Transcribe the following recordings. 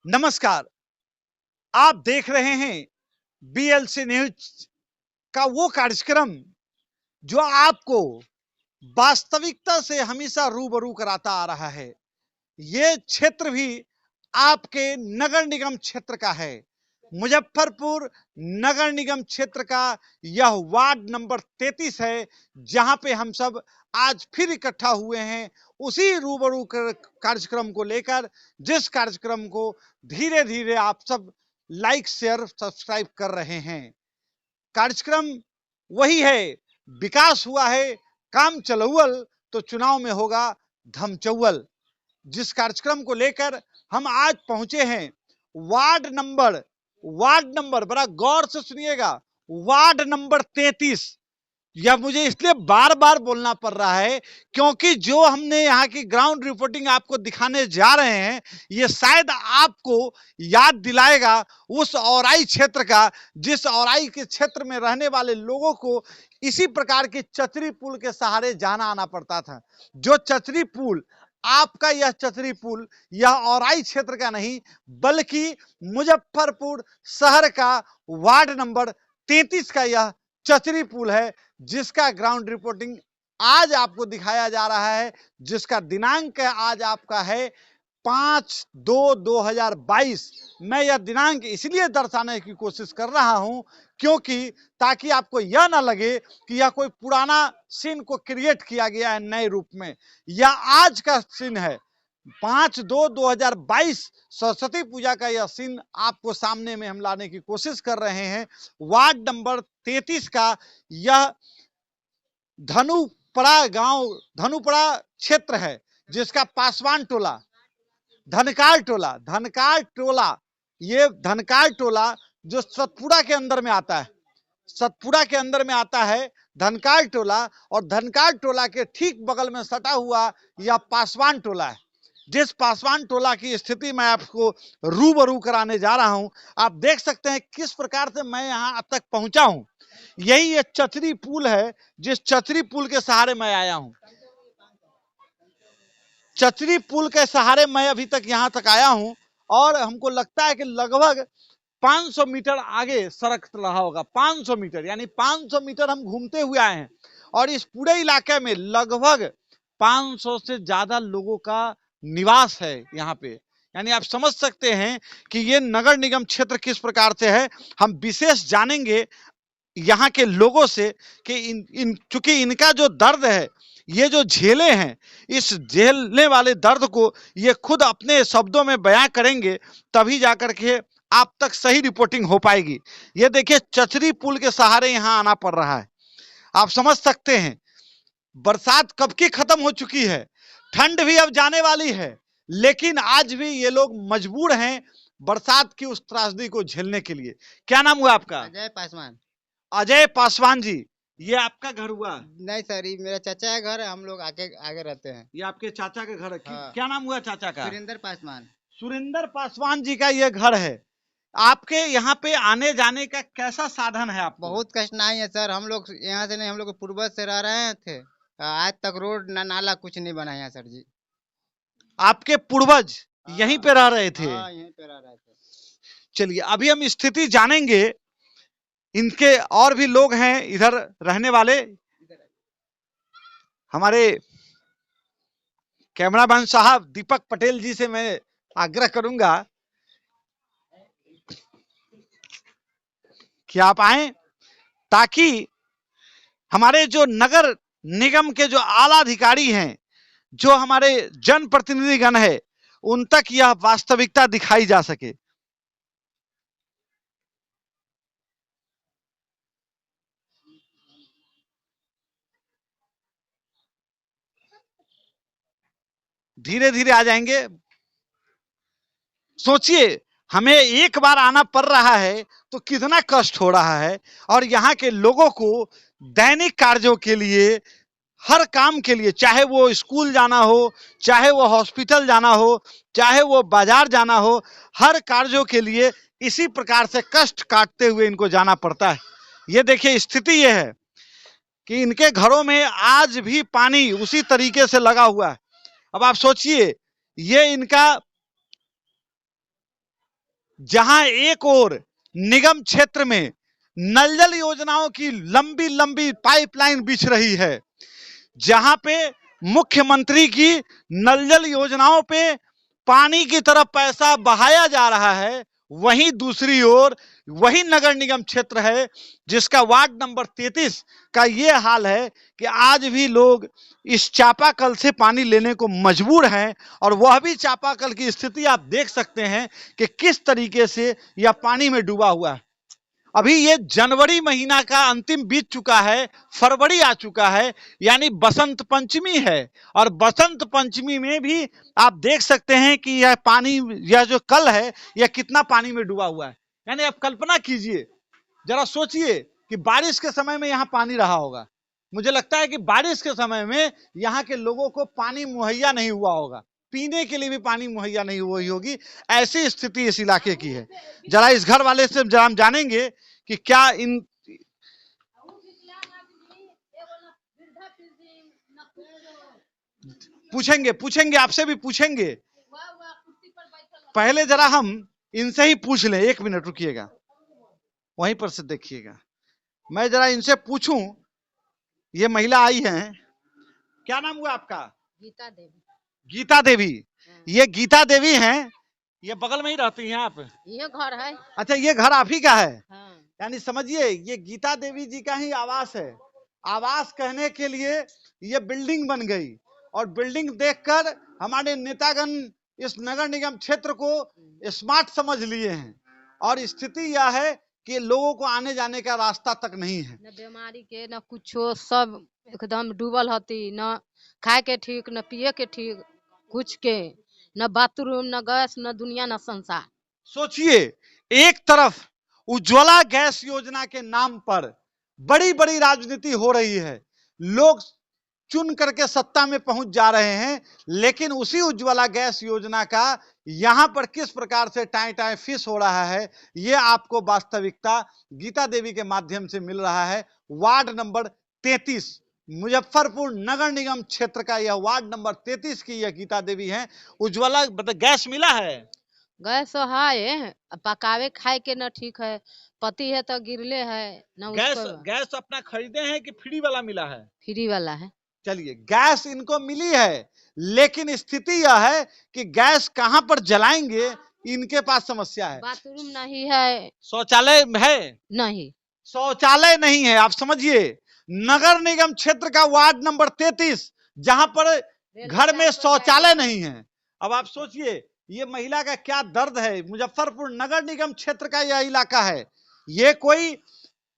नमस्कार, आप देख रहे हैं बीएलसी न्यूज का वो कार्यक्रम जो आपको वास्तविकता से हमेशा रूबरू कराता आ रहा है। ये क्षेत्र भी आपके नगर निगम क्षेत्र का है। मुजफ्फरपुर नगर निगम क्षेत्र का यह वार्ड नंबर 33 है, जहां पे हम सब आज फिर इकट्ठा हुए हैं उसी रूबरू कार्यक्रम को लेकर, जिस कार्यक्रम को धीरे धीरे आप सब लाइक शेयर सब्सक्राइब कर रहे हैं। कार्यक्रम वही है, विकास हुआ है काम चलौवल तो चुनाव में होगा धमचौवल। जिस कार्यक्रम को लेकर हम आज पहुंचे हैं वार्ड नंबर बड़ा गौर से सुनिएगा, वार्ड नंबर 33। यह मुझे इसलिए बार बार बोलना पड़ रहा है क्योंकि जो हमने यहाँ की ग्राउंड रिपोर्टिंग आपको दिखाने जा रहे हैं, ये शायद आपको याद दिलाएगा उस औराई क्षेत्र का, जिस औराई के क्षेत्र में रहने वाले लोगों को इसी प्रकार के चचरी पुल के सहारे जाना आना पड़ता था। जो चचरी पुल, आपका यह चचरी पुल यह औराई क्षेत्र का नहीं बल्कि मुजफ्फरपुर शहर का वार्ड नंबर 33 का यह चचरी पुल है, जिसका ग्राउंड रिपोर्टिंग आज आपको दिखाया जा रहा है, जिसका दिनांक आज आपका है 5/2/2022। मैं यह दिनांक इसलिए दर्शाने की कोशिश कर रहा हूं क्योंकि ताकि आपको यह ना लगे कि यह कोई पुराना सीन को क्रिएट किया गया है नए रूप में। यह आज का सीन है, 5/2/2022 सरस्वती पूजा का यह सीन आपको सामने में हम लाने की कोशिश कर रहे हैं। वार्ड नंबर 33 का यह धनुपड़ा क्षेत्र है, जिसका पासवान टोला, धनकार टोला जो सतपुड़ा के अंदर में आता है, धनकार टोला, और धनकार टोला के ठीक बगल में सटा हुआ यह पासवान टोला है। जिस पासवान टोला की स्थिति मैं आपको रूबरू कराने जा रहा हूं, आप देख सकते हैं किस प्रकार से मैं यहां अब तक पहुंचा हूं। यही एक चचरी पुल है, जिस चचरी पुल के सहारे मैं आया हूं। चचरी पुल के सहारे मैं अभी तक यहां तक आया हूं और हमको लगता है कि लगभग 500 मीटर आगे सड़क रहा होगा। 500 मीटर यानी 500 मीटर हम घूमते हुए आए हैं और इस पूरे इलाके में लगभग 500 से ज्यादा लोगों का निवास है यहाँ पे। यानी आप समझ सकते हैं कि ये नगर निगम क्षेत्र किस प्रकार से है। हम विशेष जानेंगे यहाँ के लोगों से कि चूंकि इनका जो दर्द है, ये जो झेले हैं, इस झेलने वाले दर्द को ये खुद अपने शब्दों में बयां करेंगे, तभी जाकर के आप तक सही रिपोर्टिंग हो पाएगी। ये देखिए चचरी पुल के सहारे यहाँ आना पड़ रहा है। आप समझ सकते हैं बरसात कब की खत्म हो चुकी है, ठंड भी अब जाने वाली है, लेकिन आज भी ये लोग मजबूर हैं बरसात की उस त्रासदी को झेलने के लिए। क्या नाम हुआ आपका? अजय पासवान जी, ये आपका घर हुआ? नहीं सर, ये मेरा चाचा का घर है, हम लोग आगे आगे रहते हैं। ये आपके चाचा का घर है? हाँ। क्या नाम हुआ चाचा का? सुरेंद्र पासवान जी का ये घर है। आपके यहाँ पे आने जाने का कैसा साधन है? आप बहुत कठिनाई है सर, हम लोग यहाँ से नहीं, हम लोग पूर्वज से रह रहे थे, आज तक रोड नाला कुछ नहीं बना है सर जी। आपके पूर्वज यहीं पे रह रहे थे? हाँ, यहीं पे रह रहे थे। चलिए अभी हम स्थिति जानेंगे, इनके और भी लोग हैं इधर रहने वाले। हमारे कैमरामैन साहब दीपक पटेल जी से मैं आग्रह करूंगा कि आप आए, ताकि हमारे जो नगर निगम के जो आला अधिकारी हैं, जो हमारे जनप्रतिनिधिगण है, उन तक यह वास्तविकता दिखाई जा सके। धीरे धीरे आ जाएंगे। सोचिए हमें एक बार आना पड़ रहा है तो कितना कष्ट हो रहा है, और यहाँ के लोगों को दैनिक कार्यों के लिए, हर काम के लिए, चाहे वो स्कूल जाना हो, चाहे वो हॉस्पिटल जाना हो, चाहे वो बाजार जाना हो, हर कार्यों के लिए इसी प्रकार से कष्ट काटते हुए इनको जाना पड़ता है। ये देखिए स्थिति ये है कि इनके घरों में आज भी पानी उसी तरीके से लगा हुआ है। अब आप सोचिए, ये इनका, जहां एक और निगम क्षेत्र में नल जल योजनाओं की लंबी लंबी पाइपलाइन बिछ रही है, जहां पे मुख्यमंत्री की नल जल योजनाओं पे पानी की तरफ पैसा बहाया जा रहा है, वहीं दूसरी ओर वही नगर निगम क्षेत्र है जिसका वार्ड नंबर 33 का यह हाल है कि आज भी लोग इस चापाकल से पानी लेने को मजबूर हैं। और वह भी चापाकल की स्थिति आप देख सकते हैं कि किस तरीके से यह पानी में डूबा हुआ है। अभी ये जनवरी महीना का अंतिम बीत चुका है, फरवरी आ चुका है, यानी बसंत पंचमी है। और बसंत पंचमी में भी आप देख सकते हैं कि यह पानी, यह जो कल है, यह कितना पानी में डूबा हुआ है। यानी आप कल्पना कीजिए, जरा सोचिए कि बारिश के समय में यहां पानी रहा होगा। मुझे लगता है कि बारिश के समय में यहां के लोगों को पानी मुहैया नहीं हुआ होगा, पीने के लिए भी पानी मुहैया नहीं हुई होगी। ऐसी स्थिति इस इलाके की है। जरा इस घर वाले से जरा हम जानेंगे कि क्या इन, पूछेंगे आपसे भी पूछेंगे। पहले जरा हम इनसे ही पूछ लें, 1 मिनट रुकिएगा, वहीं पर से देखिएगा। मैं जरा इनसे पूछूं, ये महिला आई हैं, क्या नाम हुआ आपका? गीता देवी। गीता देवी। ये गीता देवी हैं, ये बगल में ही रहती हैं आप? ये घर है। अच्छा, ये घर आप ही का है? हाँ। यानी समझिए, ये गीता देवी जी का ही आवास है। आवास कहने के लिए ये बिल्डिंग बन गई, और बिल्डिंग देखकर हमारे नेतागण इस नगर निगम क्षेत्र को स्मार्ट समझ लिए हैं। और स्थिति यह है कि लोगों को आने जाने का रास्ता तक नहीं है। न बीमारी के न कुछो, सब एकदम डूबल हती, न खाए के ठीक, न पिए के ठीक, कुछ के न बाथरूम, न गैस, न दुनिया, न संसार। सोचिए, एक तरफ उज्ज्वला गैस योजना के नाम पर बड़ी बड़ी राजनीति हो रही है, लोग चुन करके सत्ता में पहुंच जा रहे हैं, लेकिन उसी उज्ज्वला गैस योजना का यहां पर किस प्रकार से टाई टाई फिश हो रहा है, यह आपको वास्तविकता गीता देवी के माध्यम से मिल रहा है। वार्ड नंबर 33 मुजफ्फरपुर नगर निगम क्षेत्र का यह वार्ड नंबर 33 की यह गीता देवी है। उज्ज्वला गैस मिला है? गैस है, पकावे खाए के न ठीक है, पति है तो गिरले है न। गैस अपना खरीदे हैं कि फ्री वाला मिला है? फ्री वाला है। चलिए, गैस इनको मिली है, लेकिन स्थिति यह है कि गैस कहां पर जलाएंगे, इनके पास समस्या है। बाथरूम नहीं है, शौचालय है नहीं, शौचालय नहीं है। आप समझिए, नगर निगम क्षेत्र का वार्ड नंबर 33, जहां पर घर में शौचालय नहीं है। अब आप सोचिए, ये महिला का क्या दर्द है। मुजफ्फरपुर नगर निगम क्षेत्र का यह इलाका है, ये कोई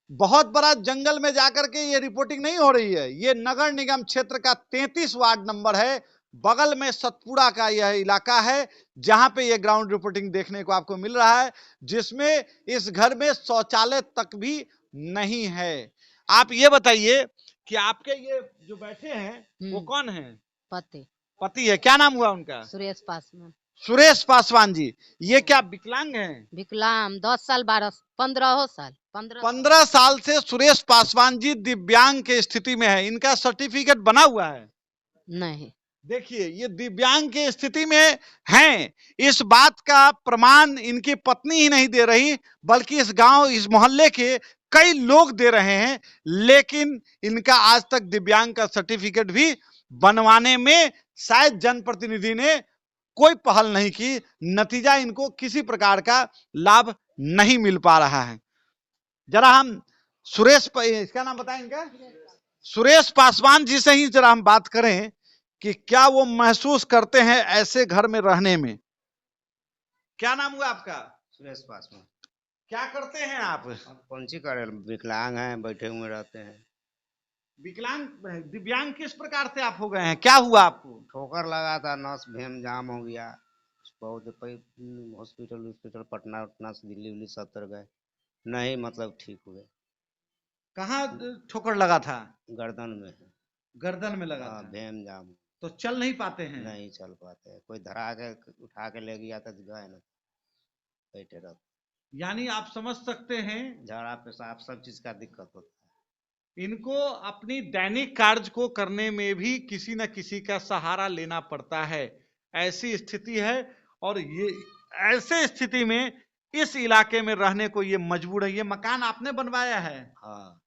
बहुत बड़ा जंगल में जाकर के ये रिपोर्टिंग नहीं हो रही है। ये नगर निगम क्षेत्र का 33 वार्ड नंबर है, बगल में सतपुड़ा का यह इलाका है, जहां पे ये ग्राउंड रिपोर्टिंग देखने को आपको मिल रहा है, जिसमें इस घर में शौचालय तक भी नहीं है। आप ये बताइए कि आपके ये जो बैठे हैं वो कौन है? पति। पति है, क्या नाम हुआ उनका? सुरेश पासवान। सुरेश पासवान जी। ये क्या विकलांग हैं? विकलांग 10 साल 15 साल 15 साल से सुरेश पासवान जी दिव्यांग के स्थिति में है। इनका सर्टिफिकेट बना हुआ है? नहीं। देखिए, ये दिव्यांग की स्थिति में हैं, इस बात का प्रमाण इनकी पत्नी ही नहीं दे रही, बल्कि इस गांव, इस मोहल्ले के कई लोग दे रहे हैं, लेकिन इनका आज तक दिव्यांग का सर्टिफिकेट भी बनवाने में शायद जनप्रतिनिधि ने कोई पहल नहीं की। नतीजा, इनको किसी प्रकार का लाभ नहीं मिल पा रहा है। जरा हम इसका नाम बताएं इनका? सुरेश पासवान जी से ही जरा हम बात करें कि क्या वो महसूस करते हैं ऐसे घर में रहने में। क्या नाम हुआ आपका? सुरेश पासवान। क्या करते हैं आप? कौन सी करे, विकलांग हैं, बैठे हुए रहते हैं। विकलांग, दिव्यांग किस प्रकार से आप हो गए हैं? क्या हुआ आपको? ठोकर लगा था, नस भेम जाम हो गया, बहुत हॉस्पिटल पटना उटना से दिल्ली उल्ली सब तर गए, नहीं मतलब ठीक हुए। कहाँ ठोकर लगा था? गर्दन में। गर्दन में लगा था। भेम जाम। तो चल नहीं पाते हैं? नहीं चल पाते, कोई धरा के उठा के ले गया था, गए ना, बैठे रहते। यानी आप समझ सकते हैं, झाड़ा पेशाब सब चीज का दिक्कत होता है। इनको अपनी दैनिक कार्य को करने में भी किसी न किसी का सहारा लेना पड़ता है, ऐसी स्थिति है। और ये ऐसे स्थिति में इस इलाके में रहने को ये मजबूर है। ये मकान आपने बनवाया है? हाँ,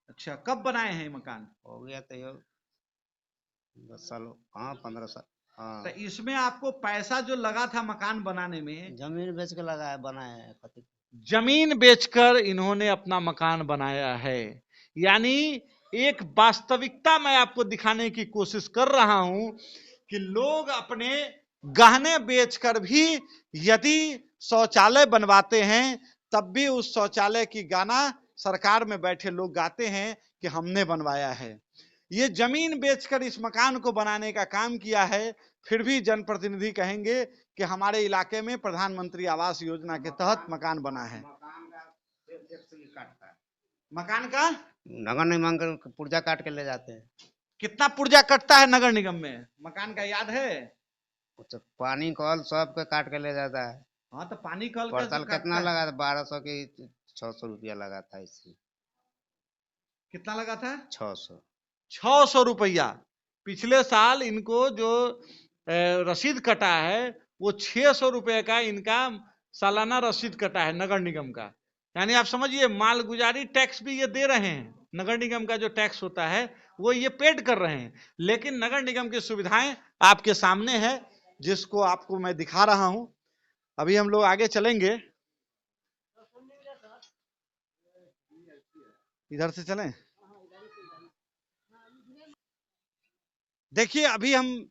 अच्छा, कब बनाए हैं ये मकान? हो गया तो ये 10 साल, हाँ 15 साल। तो हाँ, इसमें आपको पैसा जो लगा था मकान बनाने में, जमीन बेच के लगाया बनाया है कथी। जमीन बेचकर इन्होंने अपना मकान बनाया है। यानी एक वास्तविकता मैं आपको दिखाने की कोशिश कर रहा हूं कि लोग अपने गहने बेचकर भी यदि शौचालय बनवाते हैं, तब भी उस शौचालय की गाना सरकार में बैठे लोग गाते हैं कि हमने बनवाया है। ये जमीन बेचकर इस मकान को बनाने का काम किया है, फिर भी जनप्रतिनिधि कहेंगे कि हमारे इलाके में प्रधानमंत्री आवास योजना के तहत मकान बना है। मकान का नगर निगम के पुर्जा काट के ले जाते हैं। कितना पुर्जा कटता है नगर निगम में? मकान का याद है? तो पानी कल सब के काट के ले जाता है। हाँ, तो पानी कल पर साल कैसे कितना काटता है? लगा था? 1200 की 600 रुपया लगा था इससे। कितना लगा था? 600। 600 रुपया। पिछले साल इनको जो रसीद कटा है वो 600 रुपये का इनका सालाना रसीद कटा है नगर निगम का। यानी आप समझिए, मालगुजारी टैक्स भी ये दे रहे हैं। नगर निगम का जो टैक्स होता है वो ये पेड कर रहे हैं, लेकिन नगर निगम की सुविधाएं आपके सामने है, जिसको आपको मैं दिखा रहा हूं। अभी हम लोग आगे चलेंगे, इधर से चलें। देखिए, अभी हम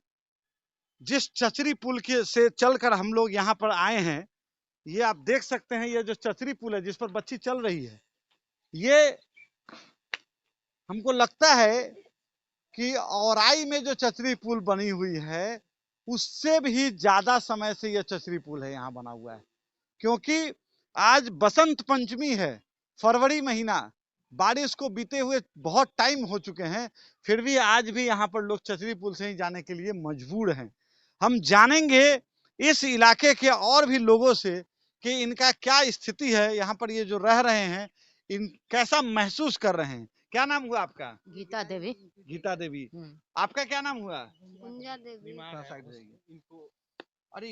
जिस चचरी पुल के से चलकर हम लोग यहाँ पर आए हैं, ये आप देख सकते हैं, ये जो चचरी पुल है जिस पर बच्ची चल रही है, ये हमको लगता है कि औराई में जो चचरी पुल बनी हुई है उससे भी ज्यादा समय से यह चचरी पुल है यहाँ बना हुआ है। क्योंकि आज बसंत पंचमी है, फरवरी महीना, बारिश को बीते हुए बहुत टाइम हो चुके हैं, फिर भी आज भी यहाँ पर लोग चचरी पुल से ही जाने के लिए मजबूर हैं। हम जानेंगे इस इलाके के और भी लोगों से कि इनका क्या स्थिति है, यहाँ पर ये जो रह रहे हैं इन कैसा महसूस कर रहे हैं। क्या नाम हुआ आपका? गीता देवी। गीता देवी। आपका क्या नाम हुआ? कुंजा देवी। अरे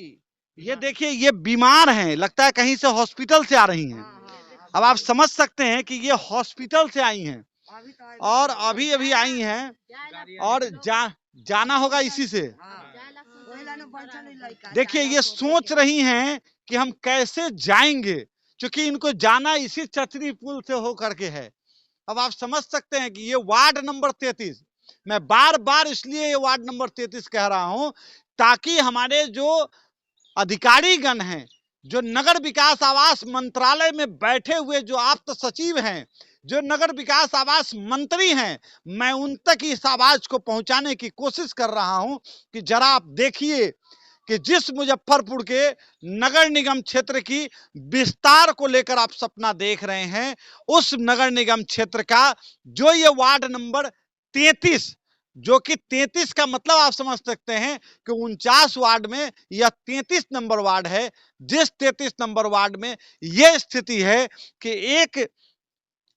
ये देखिए, ये बीमार हैं, लगता है कहीं से हॉस्पिटल से आ रही हैं। अब आप समझ सकते हैं कि ये हॉस्पिटल से आई हैं और अभी अभी आई हैं और जाना होगा इसी से। देखिए, ये सोच रही हैं कि हम कैसे जाएंगे, क्योंकि इनको जाना इसी चचरी पुल से होकर के है। अब आप समझ सकते हैं कि ये वार्ड नंबर 33, मैं बार बार इसलिए ये वार्ड नंबर 33 कह रहा हूं ताकि हमारे जो अधिकारी गण हैं, जो नगर विकास आवास मंत्रालय में बैठे हुए जो आप्त सचिव हैं, जो नगर विकास आवास मंत्री हैं, मैं उन तक इस आवाज को पहुंचाने की कोशिश कर रहा हूं कि जरा आप देखिए कि जिस मुजफ्फरपुर के नगर निगम क्षेत्र की विस्तार को लेकर आप सपना देख रहे हैं, उस नगर निगम क्षेत्र का जो ये वार्ड नंबर 33, जो कि 33 का मतलब आप समझ सकते हैं कि 49 वार्ड में यह 33 नंबर वार्ड है। जिस 33 नंबर वार्ड में यह स्थिति है कि एक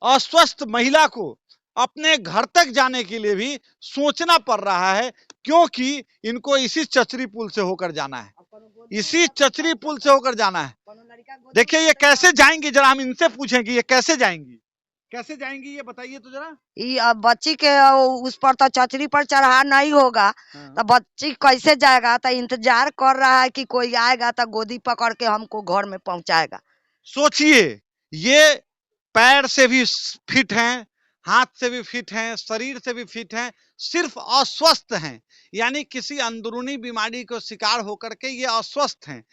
अस्वस्थ महिला को अपने घर तक जाने के लिए भी सोचना पड़ रहा है, क्योंकि इनको इसी चचरी पुल से होकर जाना है, इसी चचरी पुल से होकर जाना है। देखिए, ये कैसे जाएंगी, जरा हम इनसे पूछेंगे ये कैसे जाएंगी, कैसे जाएंगी, ये बताइए तो जरा। ये अब बच्ची के उस पर तो चचरी पर चढ़ा नहीं होगा, तो बच्ची कैसे जाएगा? तो इंतजार कर रहा है कि कोई आएगा तो गोदी पकड़ के हमको घर में पहुंचाएगा। सोचिए, ये पैर से भी फिट हैं, हाथ से भी फिट हैं, शरीर से भी फिट हैं, सिर्फ अस्वस्थ हैं। यानी किसी अंदरूनी बीमारी को शिकार होकर के ये अस्वस्थ हैं,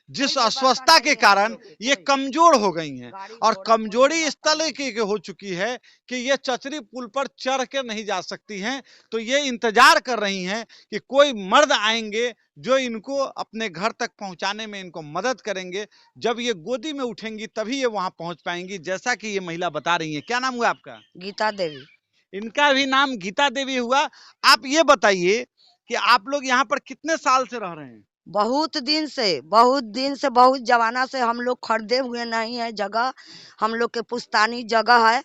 जिस अस्वस्थता के कारण ये कमजोर हो गई हैं। और कमजोरी इस तरह की हो चुकी है कि ये चचरी पुल पर चढ़ के नहीं जा सकती हैं। तो ये इंतजार कर रही हैं कि कोई मर्द आएंगे जो इनको अपने घर तक पहुंचाने में इनको मदद करेंगे। जब ये गोदी में उठेंगी तभी ये वहां पहुंच पाएंगी, जैसा कि ये महिला बता रही है। क्या नाम हुआ आपका? गीता देवी। इनका भी नाम गीता देवी हुआ। आप ये बताइए कि आप लोग यहाँ पर कितने साल से रह रहे हैं? बहुत दिन से, बहुत जमाना से हम लोग खरीदे हुए नहीं है जगह, हम लोग के पुश्तैनी जगह है।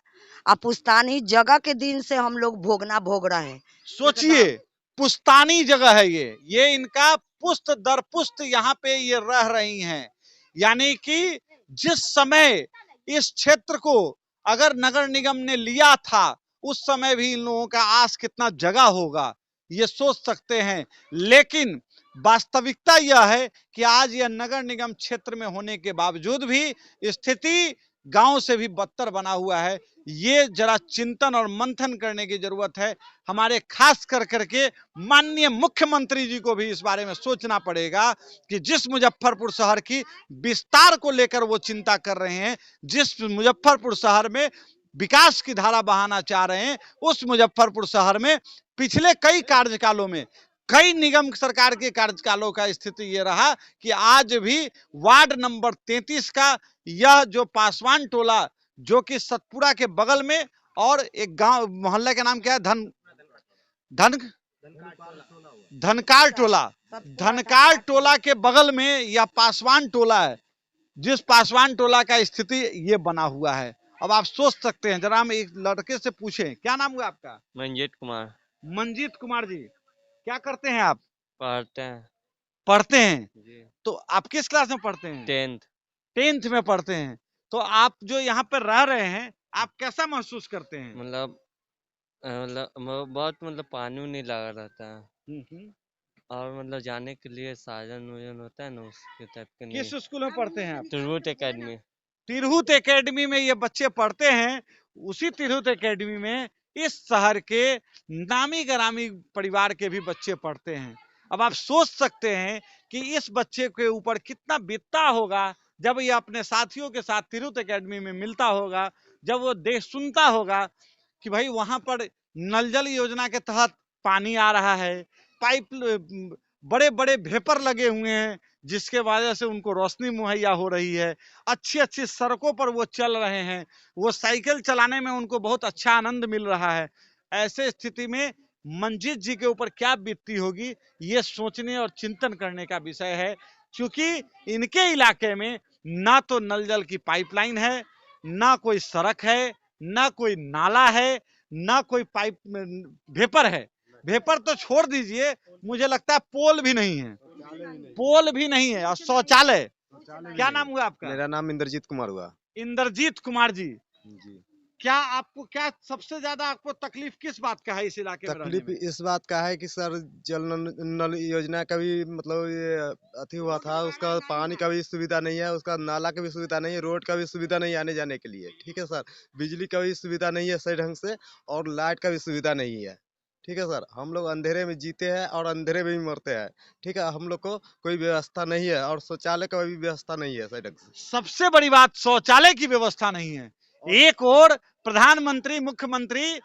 अब पुश्तैनी जगह के दिन से हम लोग भोग रहे हैं। सोचिए, पुश्तैनी जगह है ये इनका पुश्त दर पुश्त यहाँ पे ये रह रही हैं। यानी कि जिस समय इस क्षेत्र को अगर नगर निगम ने लिया था, उस समय भी इन लोगों का आस कितना जगह होगा ये सोच सकते हैं। लेकिन वास्तविकता यह है कि आज यह नगर निगम क्षेत्र में होने के बावजूद भी स्थिति गांव से भी बदतर बना हुआ है। ये जरा चिंतन और मंथन करने की जरूरत है। हमारे खास कर करके माननीय मुख्यमंत्री जी को भी इस बारे में सोचना पड़ेगा कि जिस मुजफ्फरपुर शहर की विस्तार को लेकर वो चिंता कर रहे हैं, जिस मुजफ्फरपुर शहर में विकास की धारा बहाना चाह रहे हैं, उस मुजफ्फरपुर शहर में पिछले कई कार्यकालों में कई निगम सरकार के कार्यकालों का स्थिति ये रहा कि आज भी वार्ड नंबर 33 का यह जो पासवान टोला, जो कि सतपुरा के बगल में और एक गांव मोहल्ले का नाम क्या है, धनकार टोला, धनकार टोला के बगल में यह पासवान टोला है, जिस पासवान टोला का स्थिति ये बना हुआ है। अब आप सोच सकते हैं। जरा हम एक लड़के से पूछें, क्या नाम हुआ आपका? मंजीत कुमार। मंजीत कुमार जी, क्या करते हैं आप? पढ़ते हैं पढ़ते हैं। जी। तो आप किस क्लास में पढ़ते हैं? 10th में पढ़ते हैं। तो आप जो यहाँ पर रह रहे हैं, आप कैसा महसूस करते हैं? मतलब बहुत पानी नहीं लगा रहता है और जाने के लिए साधन वजन होता है ना, उसके टाइप के नहीं। किस स्कूल में पढ़ते हैं आप? तिरहुत एकेडमी। तिरहुत एकेडमी में ये बच्चे पढ़ते हैं। उसी तिरहुत एकेडमी में इस शहर के नामी गरामी परिवार के भी बच्चे पढ़ते हैं। अब आप सोच सकते हैं कि इस बच्चे के ऊपर कितना बीतता होगा जब ये अपने साथियों के साथ तिरहुत एकेडमी में मिलता होगा, जब वो सुनता होगा कि भाई वहां पर नल जल योजना के तहत पानी आ रहा है, पाइप बड़े बड़े भेपर लगे हुए हैं जिसके वजह से उनको रोशनी मुहैया हो रही है, अच्छी अच्छी सड़कों पर वो चल रहे हैं, वो साइकिल चलाने में उनको बहुत अच्छा आनंद मिल रहा है। ऐसे स्थिति में मंजीत जी के ऊपर क्या बीतती होगी, ये सोचने और चिंतन करने का विषय है। क्योंकि इनके इलाके में ना तो नल जल की पाइपलाइन है, ना कोई सड़क है, ना कोई नाला है, ना कोई पाइप भेपर है। भेपर तो छोड़ दीजिए, मुझे लगता है पोल भी नहीं है, पोल भी नहीं है। और शौचालय, क्या नाम हुआ आपका? मेरा नाम इंद्रजीत कुमार हुआ। इंद्रजीत कुमार जी, जी। क्या सबसे ज्यादा आपको तकलीफ किस बात का है इस इलाके में? तकलीफ इस बात का है कि सर जल नल योजना का भी ये अति हुआ था, उसका पानी का भी सुविधा नहीं है, उसका नाला का भी सुविधा नहीं है, रोड का भी सुविधा नहीं आने जाने के लिए, ठीक है सर। बिजली का भी सुविधा नहीं है सही ढंग से, और लाइट का भी सुविधा नहीं है, ठीक है सर। हम लोग अंधेरे में जीते हैं और अंधेरे में भी मरते हैं, ठीक है। हम लोग को कोई व्यवस्था नहीं है और शौचालय का भी व्यवस्था नहीं है सही ढंग से। सबसे बड़ी बात, शौचालय की व्यवस्था नहीं है। एक और प्रधानमंत्री मुख्यमंत्री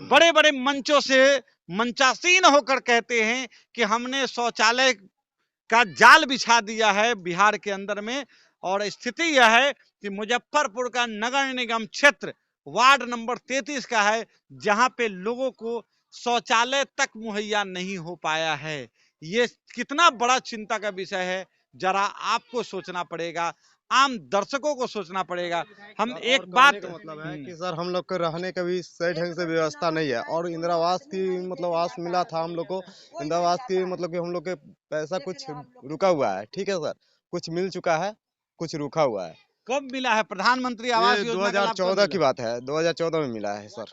बड़े बड़े मंचों से मंचासीन होकर कहते हैं कि हमने शौचालय का जाल बिछा दिया है बिहार के अंदर में, और स्थिति यह है कि मुजफ्फरपुर का नगर निगम क्षेत्र वार्ड नंबर 33 का है, जहां पे लोगों को शौचालय तक मुहैया नहीं हो पाया है। ये कितना बड़ा चिंता का विषय है, जरा आपको सोचना पड़ेगा, आम दर्शकों को सोचना पड़ेगा। हम एक बात मतलब है कि सर हम लोग को रहने का भी सही ढंग से व्यवस्था नहीं है, और इंदिरा आवास की आवास मिला था हम लोग को, इंदिरा आवास की कि हम लोग के पैसा कुछ रुका हुआ है, ठीक है सर। कुछ मिल चुका है, कुछ रुका हुआ है। कब मिला है प्रधानमंत्री आवास योजना? 2014 की बात है, 2014 में मिला है सर।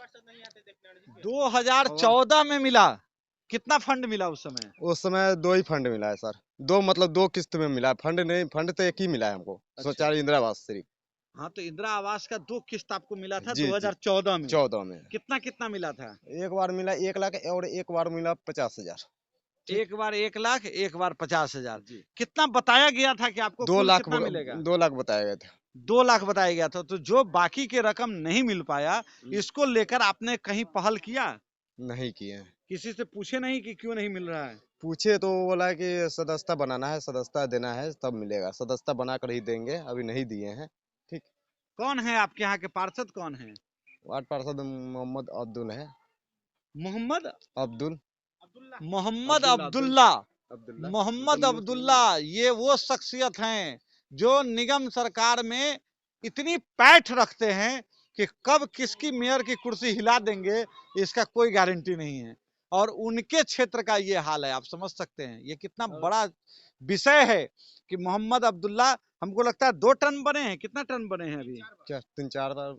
2014 में मिला। कितना फंड मिला उस समय? उस समय 2 ही फंड मिला है सर, 2 किस्त में मिला है। फंड नहीं, फंड तो एक ही मिला है हमको। अच्छा। शौचालय इंदिरा आवास सिर्फ। हाँ, तो इंदिरा आवास का 2 किस्त आपको मिला था 2014 में। 14 में कितना मिला था? एक बार मिला 1 लाख और एक बार मिला 50,000। एक बार 1 लाख, एक बार 50,000। कितना बताया गया था कि आपको 2 लाख मिलेगा? 2 लाख बताया गया था। 2 लाख बताया गया था। तो जो बाकी के रकम नहीं मिल पाया, इसको लेकर आपने कहीं पहल किया? नहीं किए। किसी से पूछे नहीं कि क्यों नहीं मिल रहा है? पूछे तो बोला कि सदस्यता बनाना है, सदस्यता देना है तब मिलेगा। सदस्यता बना कर ही देंगे, अभी नहीं दिए हैं। ठीक। कौन है आपके यहाँ के पार्षद? कौन है? वार्ड पार्षद मोहम्मद अब्दुल है। मोहम्मद अब्दुल्ला। ये वो शख्सियत हैं जो निगम सरकार में इतनी पैठ रखते हैं कि कब किसकी मेयर की कुर्सी हिला देंगे इसका कोई गारंटी नहीं है। और उनके क्षेत्र का ये हाल है, आप समझ सकते हैं ये कितना बड़ा विषय है कि मोहम्मद अब्दुल्ला, हमको लगता है 2 टर्म बने हैं, कितना टर्म बने हैं अभी? क्या 3-4 बार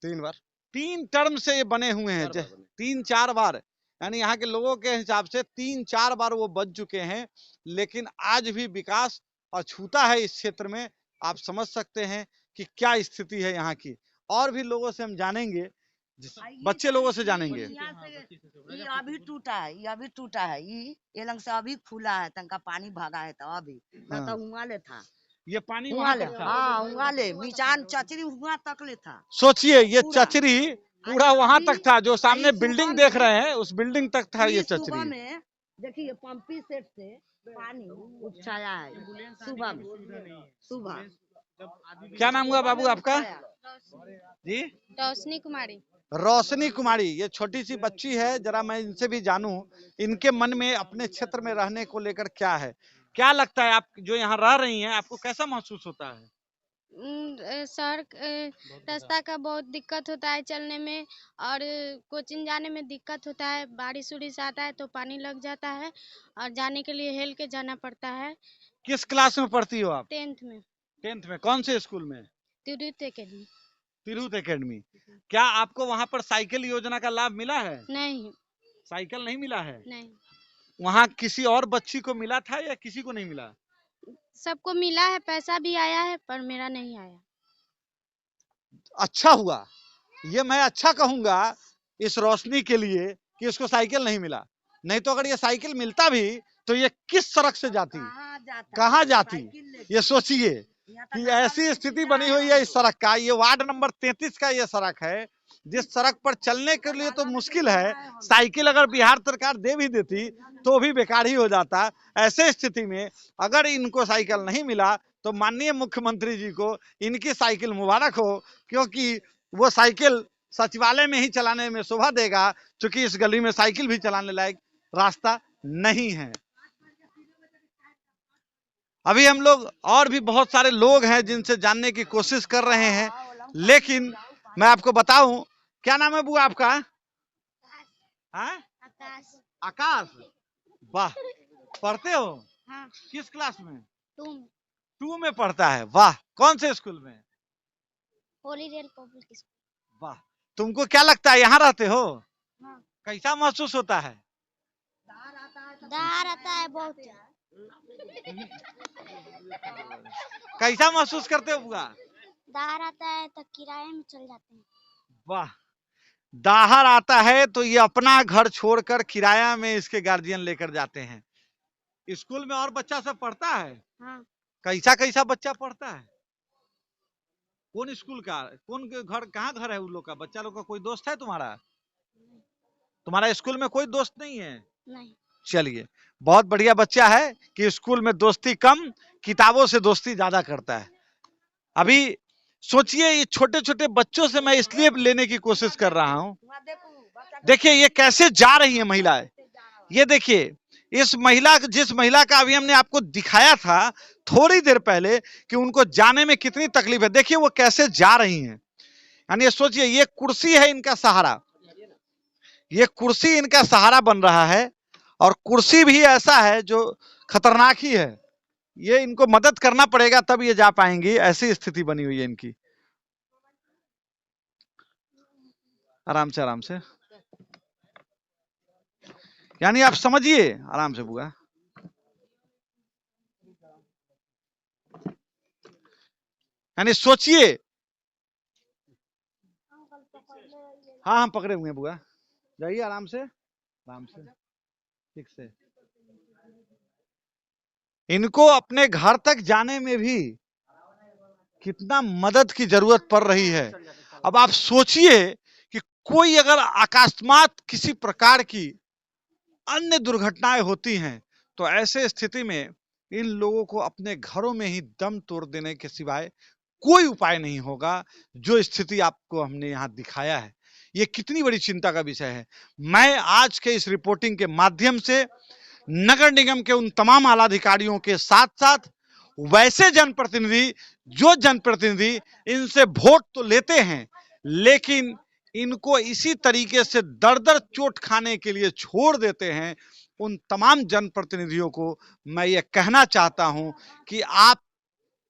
3 बार 3 टर्म से ये बने हुए हैं, 3-4 बार, यानी यहाँ के लोगों के हिसाब से 3-4 बार वो बन चुके हैं, लेकिन आज भी विकास अछूता है इस क्षेत्र में। आप समझ सकते हैं कि क्या स्थिति है यहाँ की। और भी लोगों से हम जानेंगे, बच्चे लोगों से जानेंगे। ये अभी टूटा है, ये अभी टूटा है, ये लंग से अभी खुला है, तंका पानी भागा है तो अभी ना तो हुआ ले था, ये पानी हुआ वहाँ ले, तक था। हाँ हुआ ले, मिचान चचरी हुआ तक ले था। सोचिए ये पूरा। चचरी पूरा वहां तक था, जो सामने अभी बिल्डिंग सुबह देख में- रहे हैं उस बिल्डिंग तक था ये सुबह चचरी। में देखिए पंपी सेट से पानी उपछाया है सुबह में, सुबह। क्या नाम हुआ बाबू आपका? जी रोशनी कुमारी। रोशनी कुमारी, ये छोटी सी बच्ची है, जरा मैं इनसे भी जानूं इनके मन में अपने क्षेत्र में रहने को लेकर क्या है। क्या लगता है, आप जो यहाँ रह रही हैं आपको कैसा महसूस होता है? सड़क रास्ता का बहुत दिक्कत होता है चलने में, और कोचिंग जाने में दिक्कत होता है। बारिश उरिश आता है तो पानी लग जाता है और जाने के लिए हेल के जाना पड़ता है। किस क्लास में पढ़ती हो आप? 10th में 10th में। कौन से स्कूल में? तिरुत अकेडमी। तिरहुत एकेडमी। क्या आपको वहाँ पर साइकिल योजना का लाभ मिला है? नहीं साइकिल नहीं मिला है। नहीं, वहाँ किसी और बच्ची को मिला था या किसी को नहीं मिला? सबको मिला है, पैसा भी आया है पर मेरा नहीं आया। अच्छा हुआ, ये मैं अच्छा कहूंगा इस रोशनी के लिए कि इसको साइकिल नहीं मिला। नहीं तो अगर ये साइकिल मिलता भी तो ये किस सड़क से जाती, कहाँ जाती, ये सोचिए कि ऐसी स्थिति बनी हुई है इस सड़क का। ये वार्ड नंबर 33 का ये सड़क है, जिस सड़क पर चलने के लिए तो मुश्किल है। साइकिल अगर बिहार सरकार दे भी देती तो भी बेकार ही हो जाता। ऐसे स्थिति में अगर इनको साइकिल नहीं मिला तो माननीय मुख्यमंत्री जी को इनकी साइकिल मुबारक हो, क्योंकि वो साइकिल सचिवालय में ही चलाने में शोभा देगा, क्योंकि इस गली में साइकिल भी चलाने लायक रास्ता नहीं है। अभी हम लोग और भी बहुत सारे लोग हैं जिनसे जानने की कोशिश कर रहे हैं, लेकिन मैं आपको बताऊं, क्या नाम है बुआ आपका? हाँ? आकाश। वाह, पढ़ते हो? हाँ, किस क्लास में? 2 में पढ़ता है। वाह, कौन से स्कूल में? हॉलीडेल पब्लिक स्कूल। वाह, तुमको क्या लगता है यहाँ रहते हो? हाँ। कैसा महसूस होता है? दार आता है बहुत। कैसा महसूस करते हो बुआ? दार आता है तो किराए में चल जाते हैं। वाह, दाहर आता है तो ये अपना घर छोड़कर किराया में इसके गार्जियन लेकर जाते हैं। स्कूल में और बच्चा सब पढ़ता है? हाँ। कैसा कैसा बच्चा पढ़ता है? कौन स्कूल का, कौन घर, कहाँ घर है उन लोग का? बच्चा लोग का कोई दोस्त है तुम्हारा? तुम्हारा स्कूल में कोई दोस्त नहीं है? नहीं। चलिए, बहुत बढ़िया बच्चा है कि स्कूल में दोस्ती कम, किताबों से दोस्ती ज्यादा करता है। अभी सोचिए, ये छोटे छोटे बच्चों से मैं इसलिए लेने की कोशिश कर रहा हूं, देखिए ये कैसे जा रही है महिलाएं। ये देखिए, इस महिला, जिस महिला का अभी हमने आपको दिखाया था थोड़ी देर पहले कि उनको जाने में कितनी तकलीफ है, देखिए वो कैसे जा रही हैं। यानी सोचिए, ये कुर्सी है इनका सहारा, ये कुर्सी इनका सहारा बन रहा है, और कुर्सी भी ऐसा है जो खतरनाक ही है। ये इनको मदद करना पड़ेगा तब ये जा पाएंगी, ऐसी स्थिति बनी हुई है इनकी। आराम से, आराम से, यानी आप समझिए, आराम से बुआ। यानी सोचिए, हाँ हम पकड़े हुए हैं बुआ, जाइए आराम से, आराम से, ठीक से। इनको अपने घर तक जाने में भी कितना मदद की जरूरत पड़ रही है। अब आप सोचिए कि कोई अगर अकस्मात किसी प्रकार की अन्य दुर्घटनाएं होती हैं तो ऐसे स्थिति में इन लोगों को अपने घरों में ही दम तोड़ देने के सिवाय कोई उपाय नहीं होगा। जो स्थिति आपको हमने यहाँ दिखाया है, ये कितनी बड़ी चिंता का विषय है। मैं आज के इस रिपोर्टिंग के माध्यम से नगर निगम के उन तमाम आला अधिकारियों के साथ साथ वैसे जनप्रतिनिधि, जो जनप्रतिनिधि इनसे वोट तो लेते हैं लेकिन इनको इसी तरीके से दर दर चोट खाने के लिए छोड़ देते हैं। उन तमाम जनप्रतिनिधियों को मैं ये कहना चाहता हूं कि आप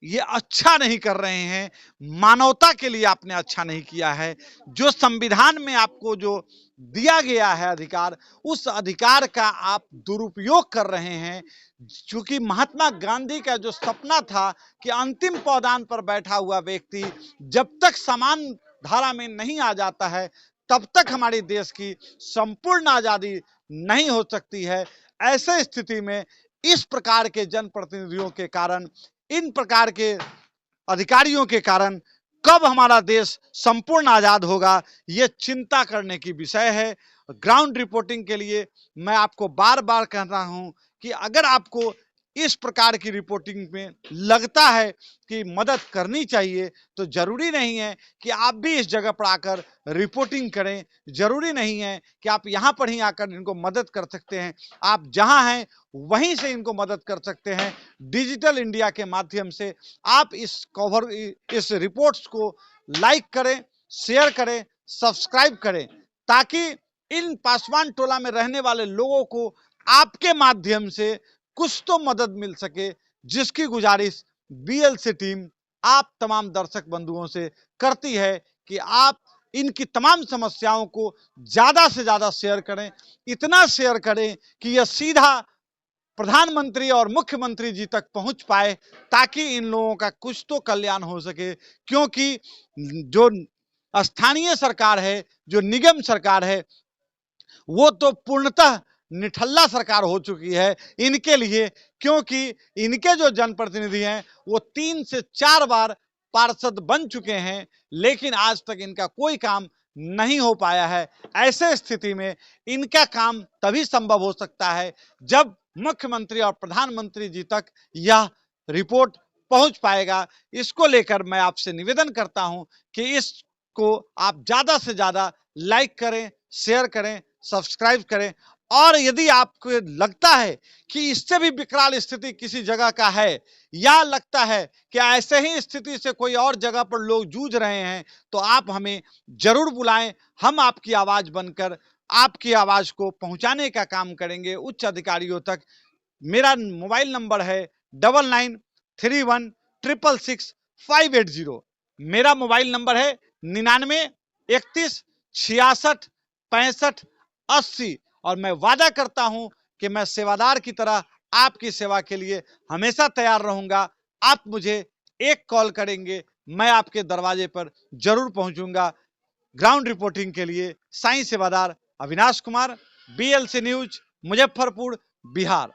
ये अच्छा नहीं कर रहे हैं, मानवता के लिए आपने अच्छा नहीं किया है। जो संविधान में आपको जो दिया गया है अधिकार, उस अधिकार का आप दुरुपयोग कर रहे हैं। क्योंकि महात्मा गांधी का जो सपना था कि अंतिम पौधान पर बैठा हुआ व्यक्ति जब तक समान धारा में नहीं आ जाता है, तब तक हमारे देश की संपूर्ण आजादी नहीं हो सकती है। ऐसे स्थिति में इस प्रकार के जनप्रतिनिधियों के कारण, इन प्रकार के अधिकारियों के कारण कब हमारा देश संपूर्ण आजाद होगा, यह चिंता करने की विषय है। ग्राउंड रिपोर्टिंग के लिए मैं आपको बार बार कह रहा हूं कि अगर आपको इस प्रकार की रिपोर्टिंग में लगता है कि मदद करनी चाहिए, तो जरूरी नहीं है कि आप भी इस जगह पर आकर रिपोर्टिंग करें। जरूरी नहीं है कि आप यहां पर ही आकर इनको मदद कर सकते हैं। आप जहां हैं वहीं से इनको मदद कर सकते हैं। डिजिटल इंडिया के माध्यम से आप इस रिपोर्ट्स को लाइक करें, शेयर करें, सब्सक्राइब करें, ताकि इन पासवान टोला में रहने वाले लोगों को आपके माध्यम से कुछ तो मदद मिल सके, जिसकी गुजारिश बीएलसी टीम आप तमाम दर्शक बंधुओं से करती है कि आप इनकी तमाम समस्याओं को ज्यादा से ज्यादा शेयर करें। इतना शेयर करें कि यह सीधा प्रधानमंत्री और मुख्यमंत्री जी तक पहुंच पाए, ताकि इन लोगों का कुछ तो कल्याण हो सके। क्योंकि जो स्थानीय सरकार है, जो निगम सरकार है, वो तो पूर्णतः निठल्ला सरकार हो चुकी है इनके लिए। क्योंकि इनके जो जनप्रतिनिधि हैं वो 3 से 4 बार पार्षद बन चुके हैं, लेकिन आज तक इनका कोई काम नहीं हो पाया है। ऐसे स्थिति में इनका काम तभी संभव हो सकता है जब मुख्यमंत्री और प्रधानमंत्री जी तक यह रिपोर्ट पहुंच पाएगा। इसको लेकर मैं आपसे निवेदन करता हूं कि इसको आप ज्यादा से ज्यादा लाइक करें, शेयर करें, सब्सक्राइब करें। और यदि आपको लगता है कि इससे भी विकराल स्थिति किसी जगह का है, या लगता है कि ऐसे ही स्थिति से कोई और जगह पर लोग जूझ रहे हैं, तो आप हमें जरूर बुलाएं। हम आपकी आवाज बनकर आपकी आवाज को पहुंचाने का काम करेंगे उच्च अधिकारियों तक। मेरा मोबाइल नंबर है 9931666580। मेरा मोबाइल नंबर है 9931666580। और मैं वादा करता हूं कि मैं सेवादार की तरह आपकी सेवा के लिए हमेशा तैयार रहूंगा। आप मुझे एक कॉल करेंगे, मैं आपके दरवाजे पर जरूर पहुंचूंगा। ग्राउंड रिपोर्टिंग के लिए साईं सेवादार अविनाश कुमार, बीएलसी न्यूज, मुजफ्फरपुर, बिहार।